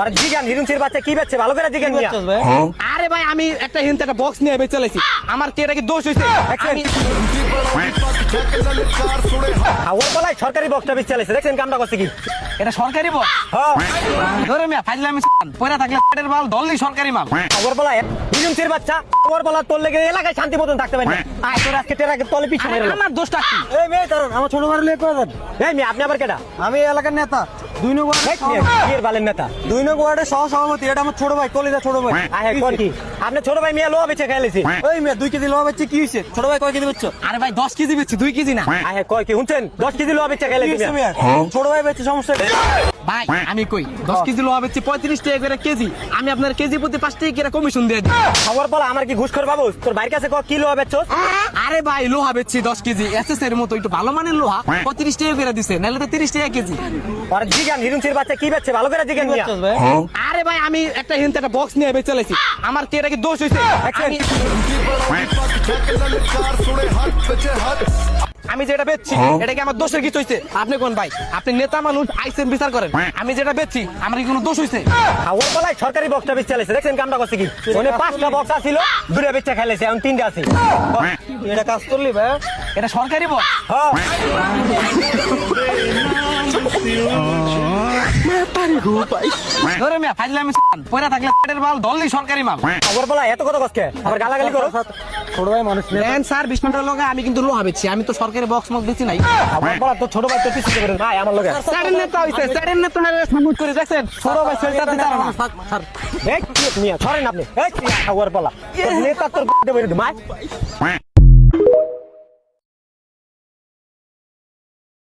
আরে জিগান হিরুনচির বাচ্চা কি বেচছে ভালো করে জিগান মিয়া। আরে ভাই আমি একটা হিন্দ একটা বক্স নিয়ে বেচে চালাইছি, আমার কি এটা কি দোষ হইছে? আমি- হাওয়ার বলাই সরকারি বক্সটা বেচে চালাইছে, দেখছেন কামটা করছে কি? এটা সরকারি বক্স? হ্যাঁ ধরে মিয়া ফাজলামি পয়রা থাকলে পেটের মাল দললি সরকারি মাল। হাওয়ার বলাই হিরুনচির বাচ্চা, হাওয়ার বলা তোর লেগে এলাকায় শান্তি মতন থাকতে পারে না। আয় তোর আজকে টেরাকে তলে পিছনে আরে মেরে আমার দোষটা কি? এই মেয়ে দাঁড়ান, আমার ছোট ভাই লিয়ে করে দেন। এই মিয়া আপনি আবার কেডা? আমি এই এলাকার নেতা, 2 নং ওয়ার্ডের এই মিয়া কিয়ের বালের নেতা? 2 নং ওয়ার্ডের সহ সভাপতি। এটা আমার ছোট ভাই, কলিজা ছোট ভাই। আয় কোন কি? আপনি ছোট ভাই মিয়া লোয়া বেচে খাইলেছি। ওই মেয়ে 2 কেজি লোহা বেচছে, কি হইছে? ছোট ভাই কয় কেজি বেচছো? আরে ভাই 10 কেজি বেচছি, 2 কেজি না। আয় কয় কি শুনছেন? 10 কেজি লোয়া বেচে কি খাইলেছি হইছে মিয়া। মেয়ে? ছোট ভাই বেচছে, সমস্যা কি? ভাই আমি কই 10 কেজি লোহা বেচছি 35 টাকা করে কেজি, আমি আপনার কেজি প্রতি 5 টাকা করে কমিশন দিয়ে দিই। হাওয়ার বলা আমার কি ঘুষ খোর বাবু? তোর ভাইয়ের কাছে কয় কি লোয়া বেচছস? আরে ভাই লোহা বেচছি 10 কেজি, এসএস এর মতো একটু ভালো মানের লোহা 35 টাকা করে দিছে, নাহলে তো 30 টাকা কেজি। আরে জিগান হিরুনচির বাচ্চা কি বেচছে ভালো করে জিগান মিয়া। বেচছস ভাই? আরে ভাই আমি একটা হিন্দ একটা বক্স নিয়ে বেচে চালাইছি, আমার কি এটা কি দোষ হইছে? আমি- আমি যেটা বেচছি এটা কি আমার দোষের কিছু হইছে? আপনি কোন ভাই? আপনি নেতা মানুষ, আইসেন বিচার করেন। আমি যেটা বেচছি আমার কি কোনো দোষ হইছে? হাওয়ার বলাই সরকারি বক্সটা বেচে চালাইছে, দেখছেন কামটা করছে কি? ওনে 5টা বক্স আছিল, 2টা বেচে খাইলেছে, এখন 3টা আছে। এটা কাজ করলি ভাই? এটা সরকারি বক্স? হ্যাঁ ধরে মিয়া ফাজলামি পয়রা থাকলে পেটের মাল দললি সরকারি মাল। হাওয়ার বলা এত কথা কসকে আবার গালাগালি করো। ছোট ভাই মানুষ নেতা। দেন স্যার 20 মিনিটের লগে আমি কিন্তু লোহা বেচছি, আমি তো সরকারি বক্স মক বেচি নাই। হাওয়ার বলা তো ছোট ভাই তো পিছিয়ে করে ভাই আমার লগে। স্যারের নেতা হইছে, স্যারের নেতা সামুট করে দেখছেন ছোট ভাই সেলটা দিতে পারে না। এই কি মিয়া ছড়েন আপনি। এই হাওয়ার বলা তোর নেতা তোর দেবে মাই।